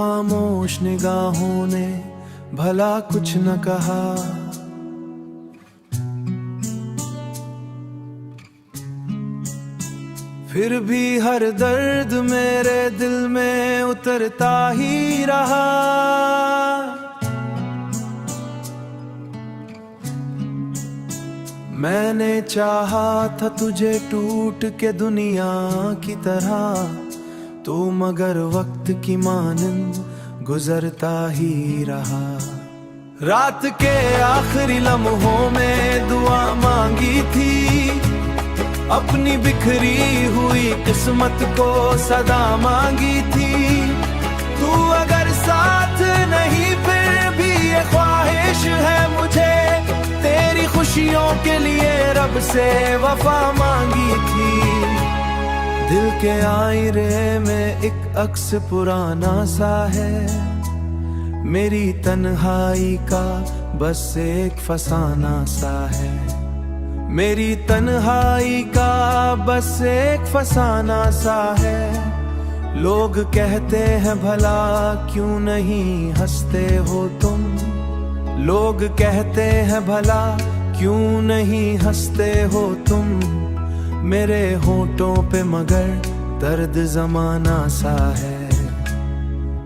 खामोश निगाहों ने भला कुछ न कहा। फिर भी हर दर्द मेरे दिल में उतरता ही रहा। मैंने चाहा था तुझे टूट के दुनिया की तरह, तो मगर वक्त की मानंद गुजरता ही रहा। रात के आखिरी लम्हों में दुआ मांगी थी, अपनी बिखरी हुई किस्मत को सदा मांगी थी। तू अगर साथ नहीं फिर भी ये ख्वाहिश है मुझे, तेरी खुशियों के लिए रब से वफा मांगी थी। दिल के आईने में एक अक्स पुराना सा है, मेरी तन्हाई का बस एक फसाना सा है। मेरी तन्हाई का बस एक फसाना सा है। लोग कहते हैं भला क्यों नहीं हंसते हो तुम, लोग कहते हैं भला क्यों नहीं हंसते हो तुम। मेरे होठों पे मगर दर्द जमाना सा है।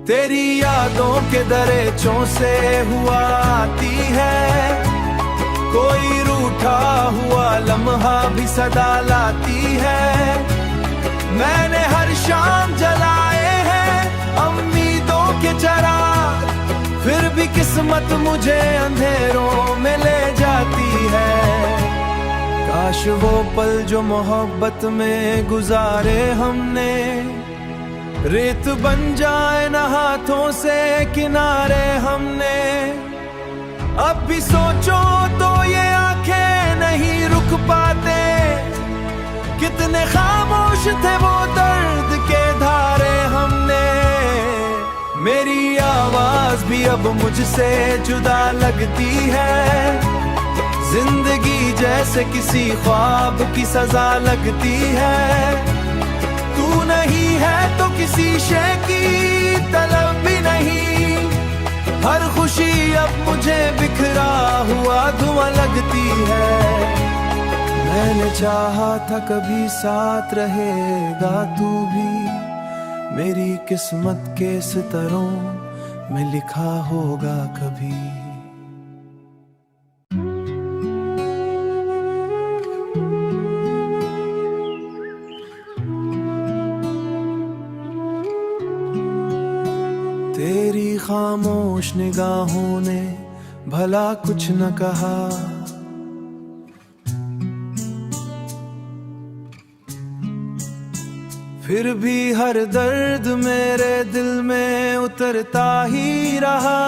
तेरी यादों के दरेचों से हुआ आती है, कोई रूठा हुआ लम्हा भी सदा लाती है। मैंने हर शाम जलाए हैं उम्मीदों के चिराग, फिर भी किस्मत मुझे अंधेरों में ले जाती है। काश वो पल जो मोहब्बत में गुजारे हमने, रेत बन जाए न हाथों से किनारे हमने। अब भी सोचो तो ये आंखें नहीं रुक पाते, कितने खामोश थे वो दर्द के धारे हमने। मेरी आवाज भी अब मुझसे जुदा लगती है, जिंदगी जैसे किसी ख्वाब की सजा लगती है। तू नहीं है तो किसी शय की तलब भी नहीं, हर खुशी अब मुझे बिखरा हुआ धुआं लगती है। मैंने चाहा था कभी साथ रहेगा तू भी, मेरी किस्मत के सितारों में लिखा होगा कभी। तेरी खामोश निगाहों ने भला कुछ न कहा। फिर भी हर दर्द मेरे दिल में उतरता ही रहा।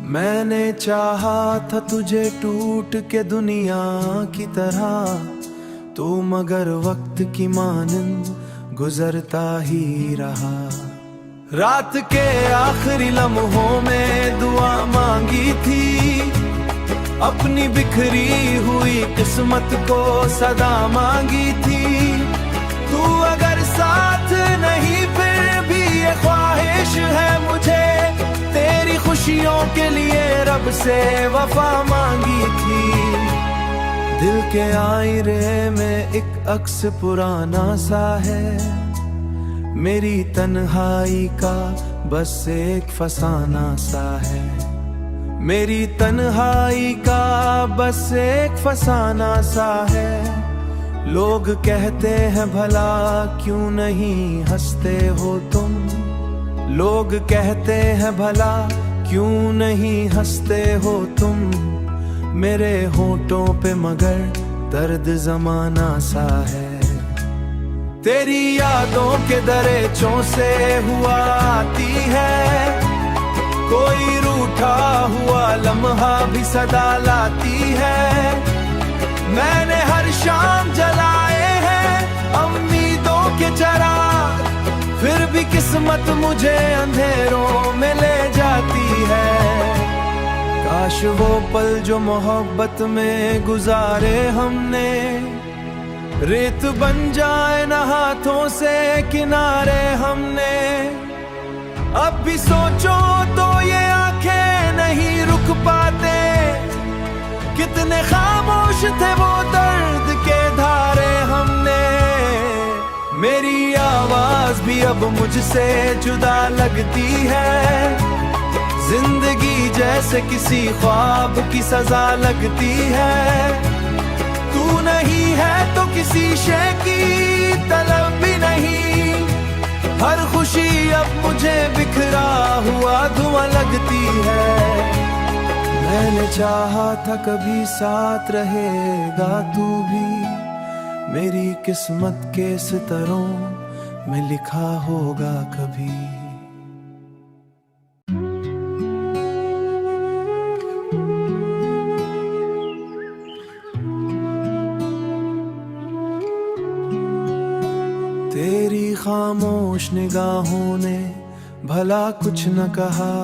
मैंने चाहा था तुझे टूट के दुनिया की तरह, तो मगर वक्त की मानंद गुजरता ही रहा। रात के आखिरी लम्हों में दुआ मांगी थी, अपनी बिखरी हुई किस्मत को सदा मांगी थी। तू अगर साथ नहीं फिर भी ये ख्वाहिश है मुझे, तेरी खुशियों के लिए रब से वफा मांगी थी। दिल के आईने में एक अक्स पुराना सा है, मेरी तन्हाई का बस एक फसाना सा है। मेरी तन्हाई का बस एक फसाना सा है। लोग कहते हैं भला क्यों नहीं हंसते हो तुम, लोग कहते हैं भला क्यों नहीं हंसते हो तुम। मेरे होठों पे मगर दर्द जमाना सा है। तेरी यादों के दरेचों से हुआ आती है, कोई रूठा हुआ लम्हा भी सदा लाती है। मैंने हर शाम जलाए हैं उम्मीदों के चिराग, फिर भी किस्मत मुझे अंधेरों में ले जाती है। काश वो पल जो मोहब्बत में गुजारे हमने, रेत बन जाए न हाथों से किनारे हमने, अब भी सोचो तो ये आंखें नहीं रुक पाते। कितने खामोश थे वो दर्द के धारे हमने। मेरी आवाज भी अब मुझसे जुदा लगती है। जिंदगी जैसे किसी ख्वाब की सजा लगती है। तू नहीं है तो किसी शय की तलब भी नहीं। हर खुशी अब मुझे बिखरा हुआ धुआं लगती है। मैंने चाहा था कभी साथ रहेगा तू भी, मेरी किस्मत के सितारों में लिखा होगा कभी। तेरी खामोश निगाहों ने भला कुछ न कहा,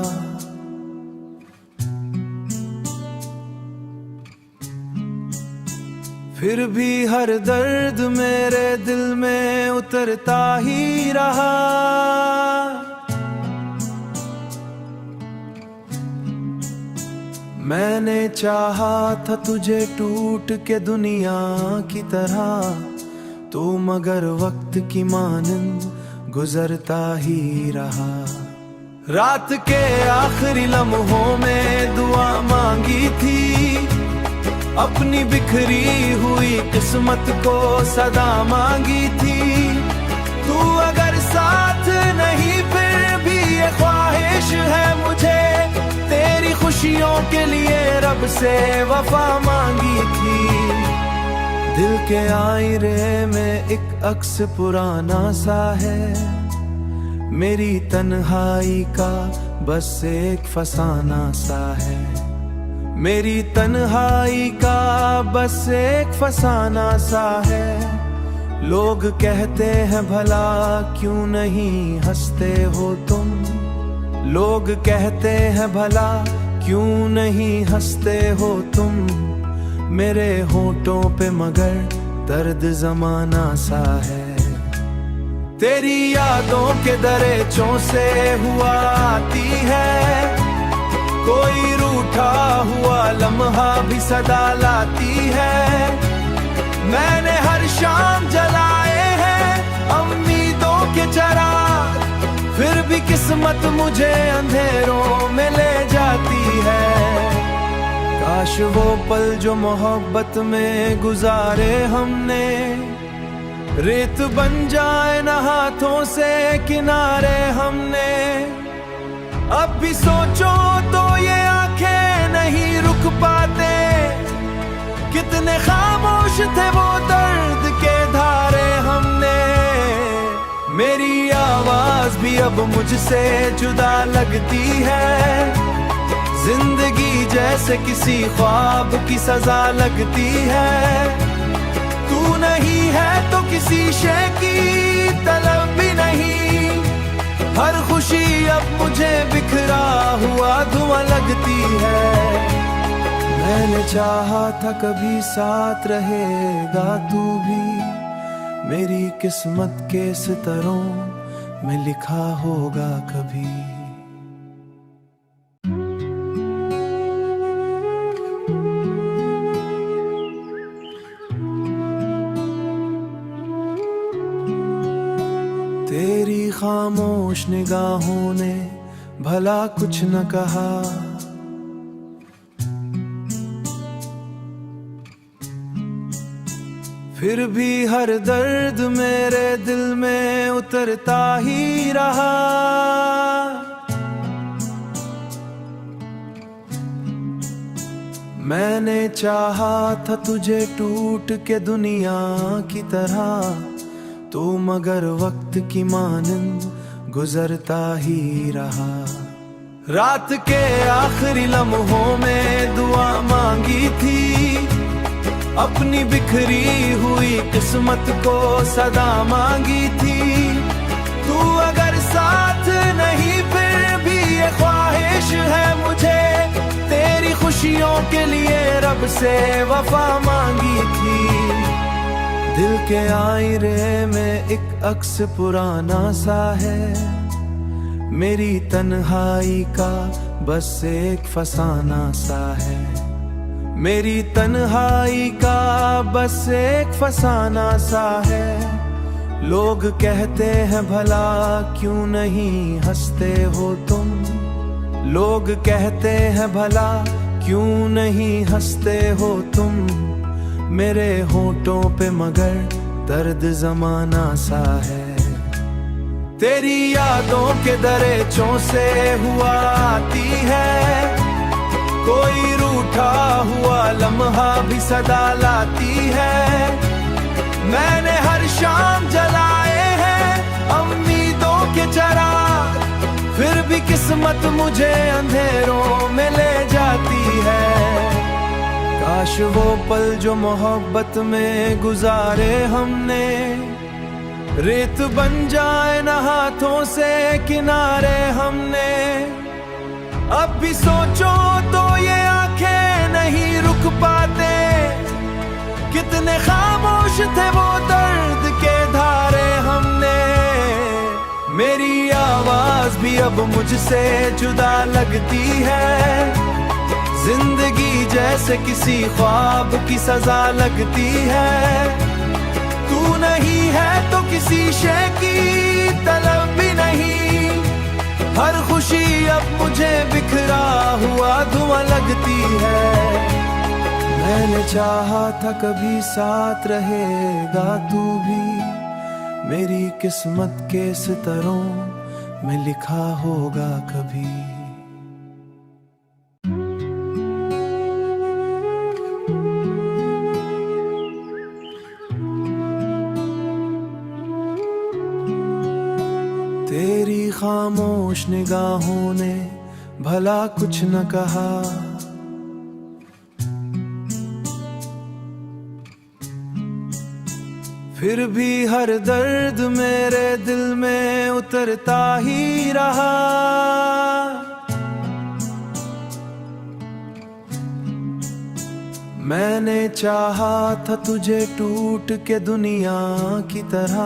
फिर भी हर दर्द मेरे दिल में उतरता ही रहा। मैंने चाहा था तुझे टूट के दुनिया की तरह, तू मगर वक्त की मानंद गुजरता ही रहा। रात के आखिरी लम्हों में दुआ मांगी थी, अपनी बिखरी हुई किस्मत को सदा मांगी थी। तू अगर साथ नहीं फिर भी ये ख्वाहिश है मुझे, तेरी खुशियों के लिए रब से वफा मांगी थी। दिल के आईने में एक अक्स पुराना सा है, मेरी तन्हाई का बस एक फसाना सा है। मेरी तन्हाई का बस एक फसाना सा है। लोग कहते हैं भला क्यों नहीं हंसते हो तुम, लोग कहते हैं भला क्यों नहीं हंसते हो तुम। मेरे होठों पे मगर दर्द जमाना सा है। तेरी यादों के दरेचों से हुआ आती है, कोई रूठा हुआ लम्हा भी सदा लाती है। मैंने हर शाम जलाए हैं उम्मीदों के चिराग, फिर भी किस्मत मुझे अंधेरों में ले जाती है। काश वो पल जो मोहब्बत में गुजारे हमने, रेत बन जाए न हाथों से किनारे हमने। अब भी सोचो तो ये आंखें नहीं रुक पाते। कितने खामोश थे वो दर्द के धारे हमने। मेरी आवाज भी अब मुझसे जुदा लगती है। जिंदगी जैसे किसी ख्वाब की सजा लगती है। तू नहीं है तो किसी शय की तलब भी नहीं। हर खुशी अब मुझे बिखरा हुआ धुआं लगती है। मैंने चाहा था कभी साथ रहेगा तू भी, मेरी किस्मत के सितारों में लिखा होगा कभी। तेरी खामोश निगाहों ने भला कुछ न कहा, फिर भी हर दर्द मेरे दिल में उतरता ही रहा। मैंने चाहा था तुझे टूट के दुनिया की तरह, तू मगर वक्त की मानंद गुजरता ही रहा। रात के आखिरी लम्हों में दुआ मांगी थी, अपनी बिखरी हुई किस्मत को सदा मांगी थी। तू अगर साथ नहीं फिर भी ये ख्वाहिश है मुझे, तेरी खुशियों के लिए रब से वफा मांगी थी। दिल के आईने में एक अक्स पुराना सा है, मेरी तन्हाई का बस एक फसाना सा है। मेरी तन्हाई का बस एक फसाना सा है। लोग कहते हैं भला क्यों नहीं हंसते हो तुम, लोग कहते हैं भला क्यों नहीं हंसते हो तुम। मेरे होठों पे मगर दर्द जमाना सा है। तेरी यादों के दरेचों से हुआ आती है, कोई रूठा हुआ लम्हा भी सदा लाती है। मैंने हर शाम जलाए हैं उम्मीदों के चिराग, फिर भी किस्मत मुझे अंधेरों में ले जाती है। काश वो पल जो मोहब्बत में गुजारे हमने, रेत बन जाए न हाथों से किनारे हमने। अब भी सोचो तो ये आंखें नहीं रुक पाते, कितने खामोश थे वो दर्द के धारे हमने। मेरी आवाज भी अब मुझसे जुदा लगती है, जिंदगी जैसे किसी ख्वाब की सजा लगती है। तू नहीं है तो किसी शय की तलब भी नहीं, हर खुशी अब मुझे बिखरा हुआ धुआं लगती है। मैंने चाहा था कभी साथ रहेगा तू भी, मेरी किस्मत के सितारों में लिखा होगा कभी। तेरी खामोश निगाहों ने भला कुछ न कहा, फिर भी हर दर्द मेरे दिल में उतरता ही रहा। मैंने चाहा था तुझे टूट के दुनिया की तरह,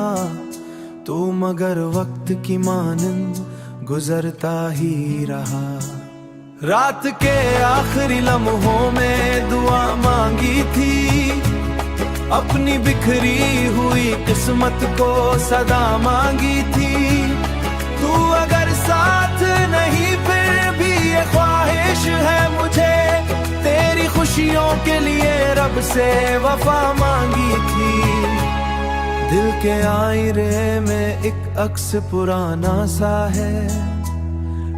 तू मगर वक्त की मानंद गुजरता ही रहा। रात के आखिरी लम्हों में दुआ मांगी थी, अपनी बिखरी हुई किस्मत को सदा मांगी थी। तू अगर साथ नहीं फिर भी ये ख्वाहिश है मुझे, तेरी खुशियों के लिए रब से वफा मांगी थी। दिल के आईने में एक अक्स पुराना सा है,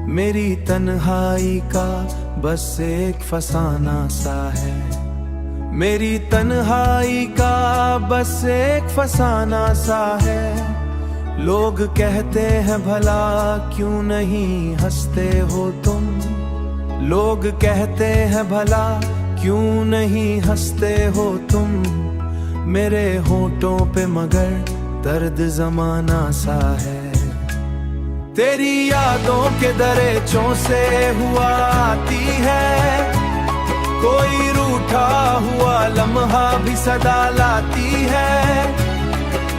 मेरी तन्हाई का बस एक फसाना सा है। मेरी तन्हाई का बस एक फसाना सा है। लोग कहते हैं भला क्यों नहीं हंसते हो तुम, लोग कहते हैं भला क्यों नहीं हंसते हो तुम। मेरे होठों पे मगर दर्द जमाना सा है। तेरी यादों के दरेचों से हुआ आती है, कोई रूठा हुआ लम्हा भी सदा लाती है।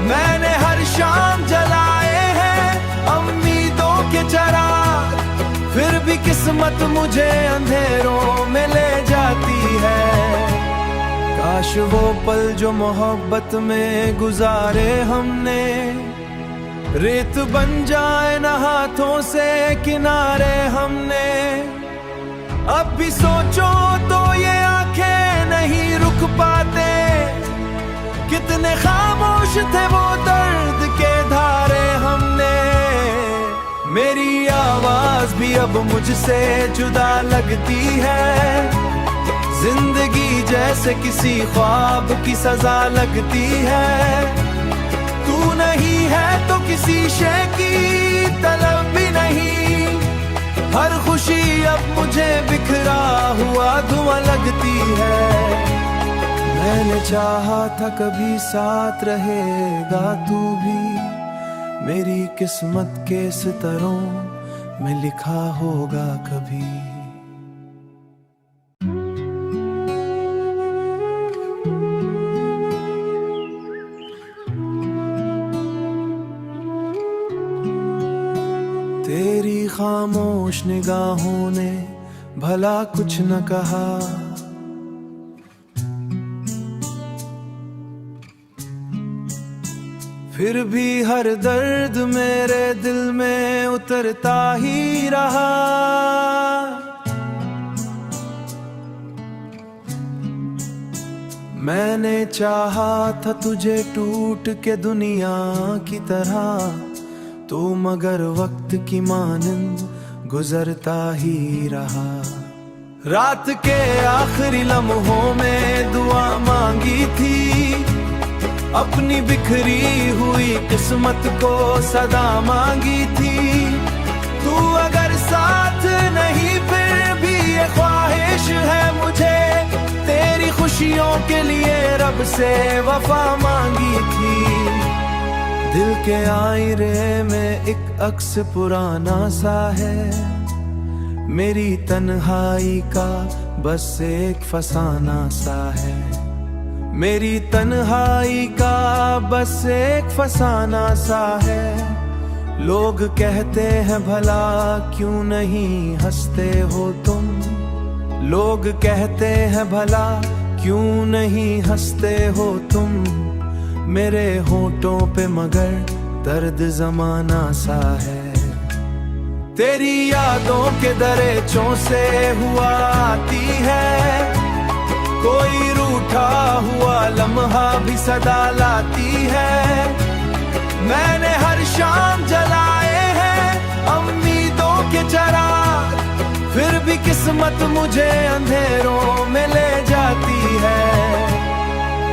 मैंने हर शाम जलाए हैं उम्मीदों के चिराग, फिर भी किस्मत मुझे अंधेरों में ले जाती है। काश वो पल जो मोहब्बत में गुजारे हमने, रेत बन जाए न हाथों से किनारे हमने। अब भी सोचो तो ये आंखें नहीं रुक पाते, कितने खामोश थे वो दर्द के धारे हमने। मेरी आवाज भी अब मुझसे जुदा लगती है, जिंदगी जैसे किसी ख्वाब की सजा लगती है। तू नहीं है तो किसी शय की तलब भी नहीं, हर खुशी अब मुझे बिखरा हुआ धुआं लगती है। मैंने चाहा था कभी साथ रहेगा तू भी, मेरी किस्मत के सितारों में लिखा होगा कभी। तेरी खामोश निगाहों ने भला कुछ न कहा, फिर भी हर दर्द मेरे दिल में उतरता ही रहा। मैंने चाहा था तुझे टूट के दुनिया की तरह, तू मगर वक्त की मानंद गुजरता ही रहा। रात के आखिरी लम्हों में दुआ मांगी थी, अपनी बिखरी हुई किस्मत को सदा मांगी थी। तू अगर साथ नहीं फिर भी ये ख्वाहिश है मुझे, तेरी खुशियों के लिए रब से वफा मांगी थी। दिल के आईने में एक अक्स पुराना सा है, मेरी तन्हाई का बस एक फसाना सा है। मेरी तन्हाई का बस एक फसाना सा है। लोग कहते हैं भला क्यों नहीं हंसते हो तुम, लोग कहते हैं भला क्यों नहीं हंसते हो तुम। मेरे होठों पे मगर दर्द जमाना सा है। तेरी यादों के दरेचों से हुआ आती है, कोई रूठा हुआ लम्हा भी सदा लाती है। मैंने हर शाम जलाए हैं उम्मीदों के चिराग, फिर भी किस्मत मुझे अंधेरों में ले जाती है।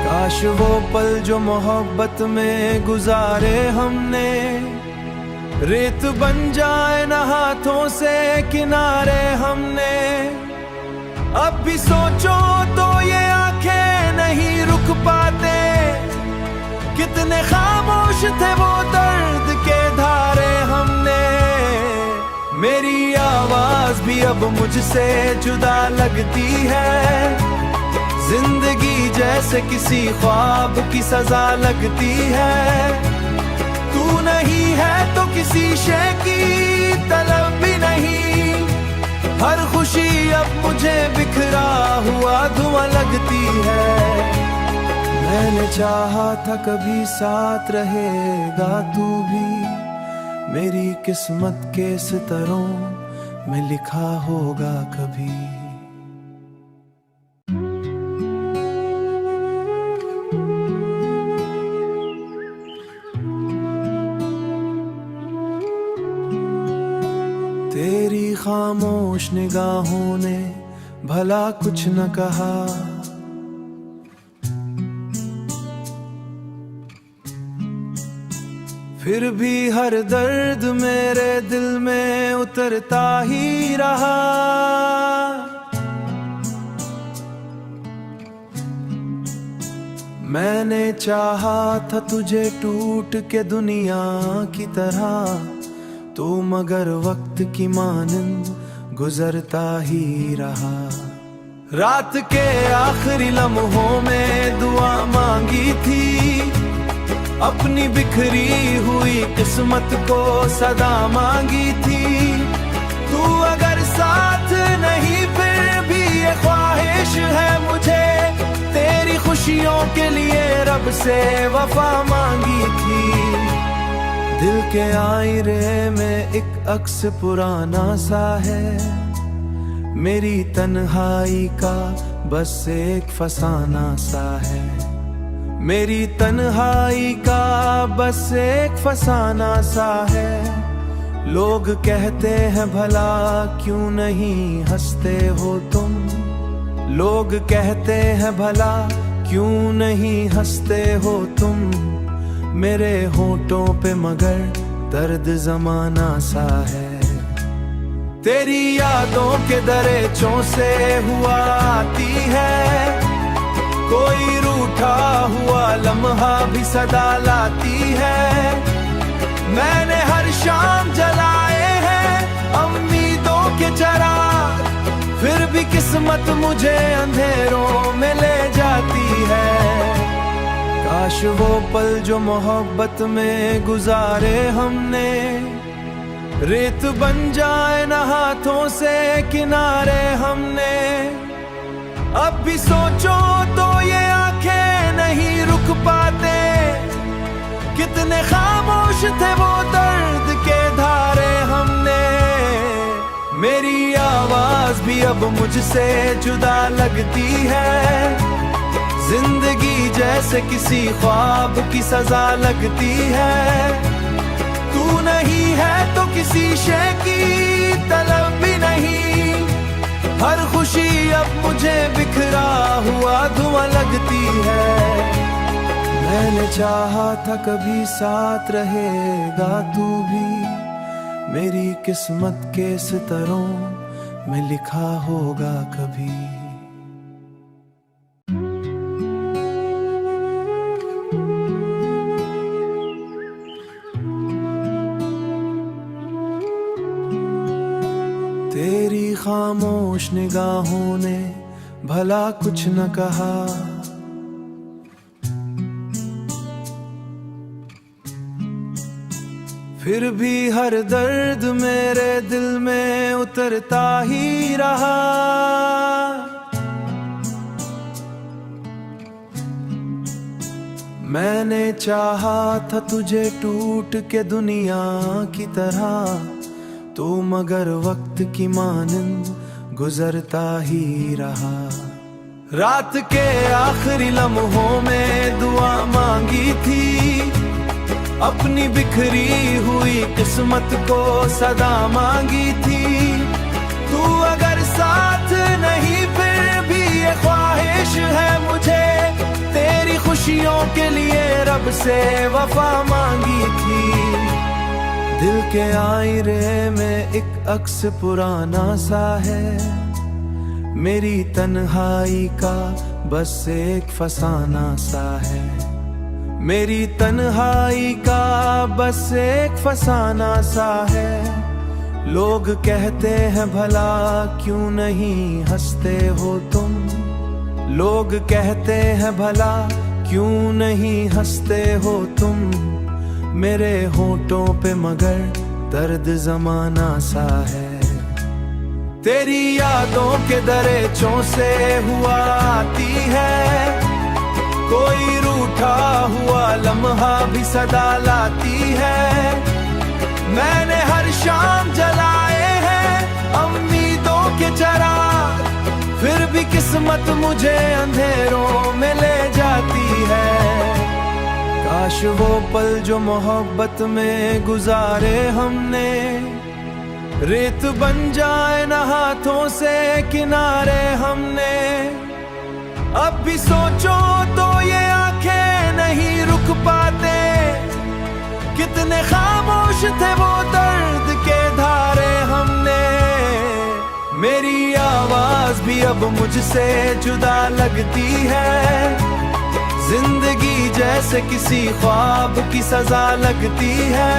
काश वो पल जो मोहब्बत में गुजारे हमने, रेत बन जाए न हाथों से किनारे हमने। अब भी सोचो तो ये आंखें नहीं रुक पाते, कितने खामोश थे वो दर्द के धारे हमने। मेरी आवाज भी अब मुझसे जुदा लगती है, जिंदगी जैसे किसी ख्वाब की सजा लगती है। तू नहीं है तो किसी शय की तलब भी नहीं, हर खुशी अब मुझे बिखरा हुआ धुआं लगती है। मैंने चाहा था कभी साथ रहेगा तू भी, मेरी किस्मत के सितारों में लिखा होगा कभी। तेरी खामोश निगाहों ने भला कुछ न कहा, फिर भी हर दर्द मेरे दिल में उतरता ही रहा। मैंने चाहा था तुझे टूट के दुनिया की तरह, तू मगर वक्त की मानंद गुजरता ही रहा। रात के आखिरी लम्हों में दुआ मांगी थी, अपनी बिखरी हुई किस्मत को सदा मांगी थी। तू अगर साथ नहीं फिर भी ये ख्वाहिश है मुझे, तेरी खुशियों के लिए रब से वफा मांगी थी। दिल के आईने में एक अक्स पुराना सा है, मेरी तन्हाई का बस एक फसाना सा है। मेरी तन्हाई का बस एक फसाना सा है। लोग कहते हैं भला क्यों नहीं हंसते हो तुम, लोग कहते हैं भला क्यों नहीं हंसते हो तुम। मेरे होठों पे मगर दर्द जमाना सा है। तेरी यादों के दरेचों से हुआ आती है, कोई रूठा हुआ लम्हा भी सदा लाती है। मैंने हर शाम जलाए हैं उम्मीदों के चिराग, फिर भी किस्मत मुझे अंधेरों में ले जाती है। काश वो पल जो मोहब्बत में गुजारे हमने, रेत बन जाए न हाथों से किनारे हमने, अब भी सोचो तो ये आंखें नहीं रुक पाते। कितने खामोश थे वो दर्द के धारे हमने। मेरी आवाज भी अब मुझसे जुदा लगती है। जिंदगी जैसे किसी ख्वाब की सजा लगती है। तू नहीं है तो किसी शय की तलब भी नहीं। हर खुशी अब मुझे बिखरा हुआ धुआं लगती है। मैंने चाहा था कभी साथ रहेगा तू भी, मेरी किस्मत के सितारों में लिखा होगा कभी। तेरी खामोश निगाहों ने भला कुछ न कहा, फिर भी हर दर्द मेरे दिल में उतरता ही रहा। मैंने चाहा था तुझे टूट के दुनिया की तरह, तू मगर वक्त की मानंद गुजरता ही रहा। रात के आखिरी लम्हों में दुआ मांगी थी, अपनी बिखरी हुई किस्मत को सदा मांगी थी। तू अगर साथ नहीं फिर भी ये ख्वाहिश है मुझे, तेरी खुशियों के लिए रब से वफा मांगी थी। दिल के आईने में एक अक्स पुराना सा है, मेरी तन्हाई का बस एक फसाना सा है। मेरी तन्हाई का बस एक फसाना सा है। लोग कहते हैं भला क्यों नहीं हंसते हो तुम, लोग कहते हैं भला क्यों नहीं हंसते हो तुम। मेरे होठों पे मगर दर्द जमाना सा है। तेरी यादों के दरेचों से हुआ आती है, कोई रूठा हुआ लम्हा भी सदा लाती है। मैंने हर शाम जलाए हैं उम्मीदों के चिराग, फिर भी किस्मत मुझे अंधेरों में ले जाती है। काश वो पल जो मोहब्बत में गुजारे हमने, रेत बन जाए न हाथों से किनारे हमने। अब भी सोचो तो ये आंखें नहीं रुक पाते। कितने खामोश थे वो दर्द के धारे हमने। मेरी आवाज भी अब मुझसे जुदा लगती है। जिंदगी जैसे किसी ख्वाब की सजा लगती है।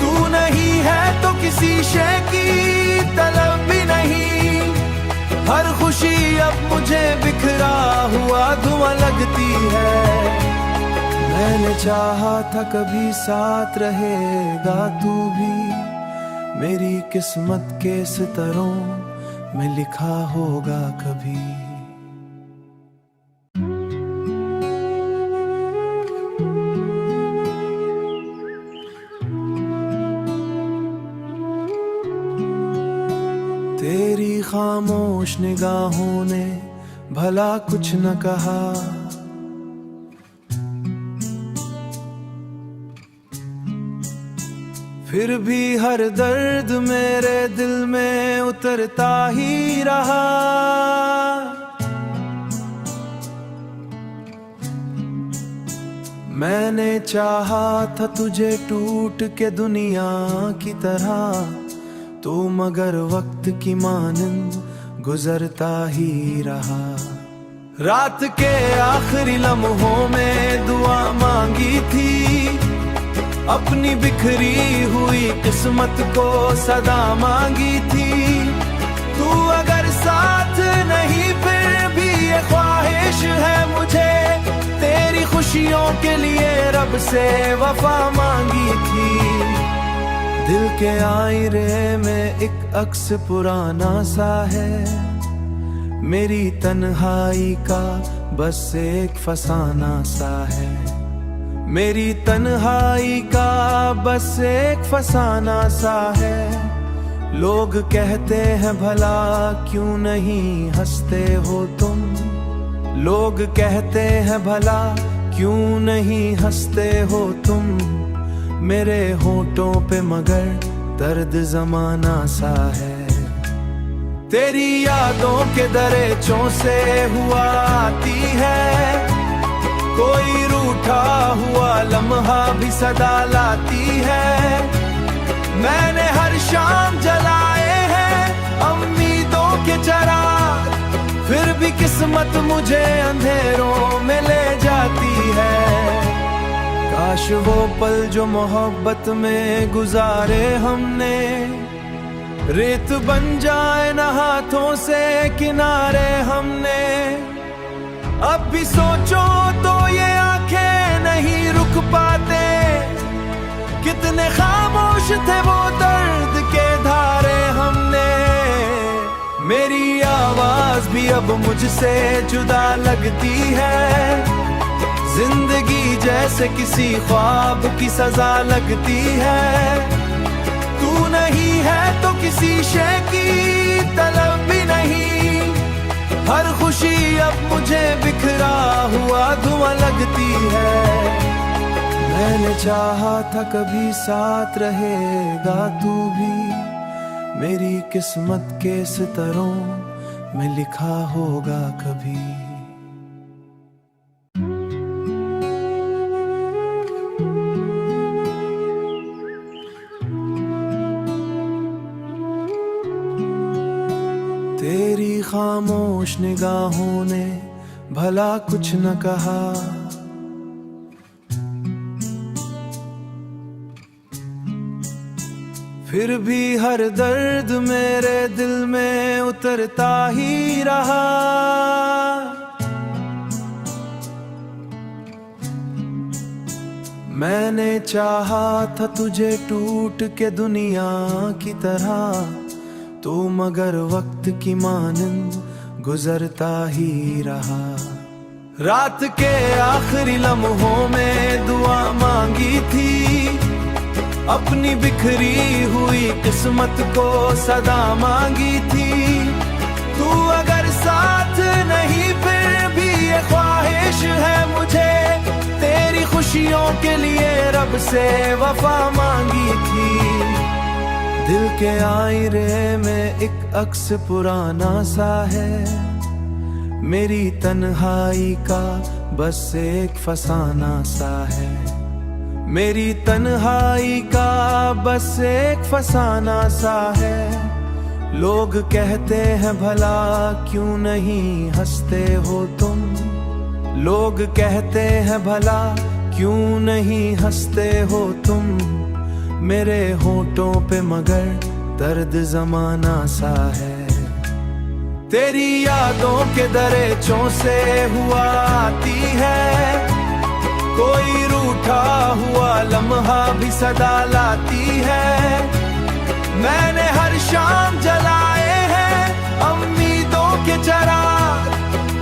तू नहीं है तो किसी शय की तलब भी नहीं। हर खुशी अब मुझे बिखरा हुआ धुआं लगती है। मैंने चाहा था कभी साथ रहेगा तू भी, मेरी किस्मत के सितारों में लिखा होगा कभी। तेरी खामोश निगाहों ने भला कुछ न कहा, फिर भी हर दर्द मेरे दिल में उतरता ही रहा। मैंने चाहा था तुझे टूट के दुनिया की तरह, तू मगर वक्त की मानंद गुजरता ही रहा। रात के आखिरी लम्हों में दुआ मांगी थी, अपनी बिखरी हुई किस्मत को सदा मांगी थी। तू अगर साथ नहीं फिर भी ये ख्वाहिश है मुझे, तेरी खुशियों के लिए रब से वफा मांगी थी। दिल के आईने में एक अक्स पुराना सा है, मेरी तन्हाई का बस एक फसाना सा है। मेरी तन्हाई का बस एक फसाना सा है। लोग कहते हैं भला क्यों नहीं हंसते हो तुम। लोग कहते हैं भला क्यों नहीं हंसते हो तुम। मेरे होठों पे मगर दर्द जमाना सा है। तेरी यादों के दरेचों से हुआ आती है, कोई रूठा हुआ लम्हा भी सदा लाती है। मैंने हर शाम जलाए हैं उम्मीदों के चिराग, फिर भी किस्मत मुझे अंधेरों में ले जाती है। काश वो पल जो मोहब्बत में गुजारे हमने, रेत बन जाए न हाथों से किनारे हमने। अब भी सोचो तो ये आंखें नहीं रुक पाते, कितने खामोश थे वो दर्द के धारे हमने। मेरी आवाज भी अब मुझसे जुदा लगती है, जिंदगी जैसे किसी ख्वाब की सजा लगती है। तू नहीं है तो किसी शय की तलब भी नहीं, हर खुशी अब मुझे बिखरा हुआ धुआं लगती है। मैंने चाहा था कभी साथ रहेगा तू भी, मेरी किस्मत के सितारों में लिखा होगा कभी। तेरी खामोश निगाहों ने भला कुछ न कहा, फिर भी हर दर्द मेरे दिल में उतरता ही रहा। मैंने चाहा था तुझे टूट के दुनिया की तरह, तू मगर वक्त की मानंद गुजरता ही रहा। रात के आखिरी लम्हों में दुआ मांगी थी, अपनी बिखरी हुई किस्मत को सदा मांगी थी। तू अगर साथ नहीं फिर भी ये ख्वाहिश है मुझे, तेरी खुशियों के लिए रब से वफा मांगी थी। दिल के आईने में एक अक्स पुराना सा है, मेरी तन्हाई का बस एक फसाना सा है। मेरी तन्हाई का बस एक फसाना सा है। लोग कहते हैं भला क्यों नहीं हंसते हो तुम। लोग कहते हैं भला क्यों नहीं हंसते हो तुम। मेरे होठों पे मगर दर्द जमाना सा है। तेरी यादों के दरेचों से हुआ आती है, कोई रूठा हुआ लम्हा भी सदा लाती है। मैंने हर शाम जलाए हैं उम्मीदों के चिराग,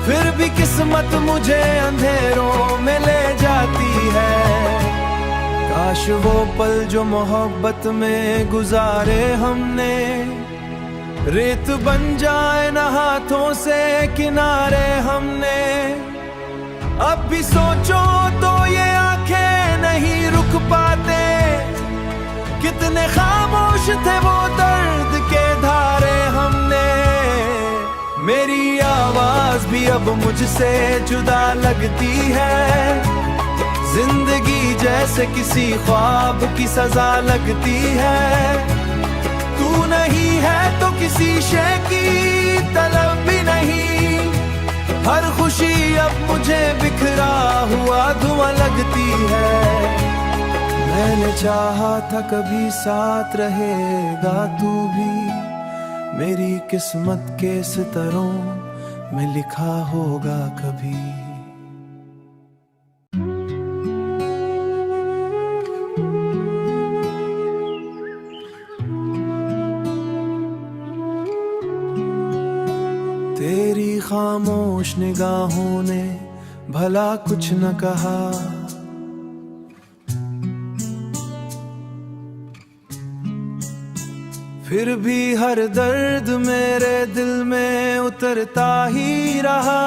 फिर भी किस्मत मुझे अंधेरों में ले जाती है। काश वो पल जो मोहब्बत में गुजारे हमने, रेत बन जाए न हाथों से किनारे हमने। अब भी सोचो तो ये आंखें नहीं रुक पाते, कितने खामोश थे वो दर्द के धारे हमने। मेरी आवाज भी अब मुझसे जुदा लगती है, जिंदगी जैसे किसी ख्वाब की सजा लगती है। तू नहीं है तो किसी शय की तलब भी नहीं, हर खुशी अब मुझे बिखरा हुआ धुआं लगती है। मैंने चाहा था कभी साथ रहेगा तू भी, मेरी किस्मत के सितारों में लिखा होगा कभी। खामोश निगाहों ने भला कुछ न कहा। फिर भी हर दर्द मेरे दिल में उतरता ही रहा।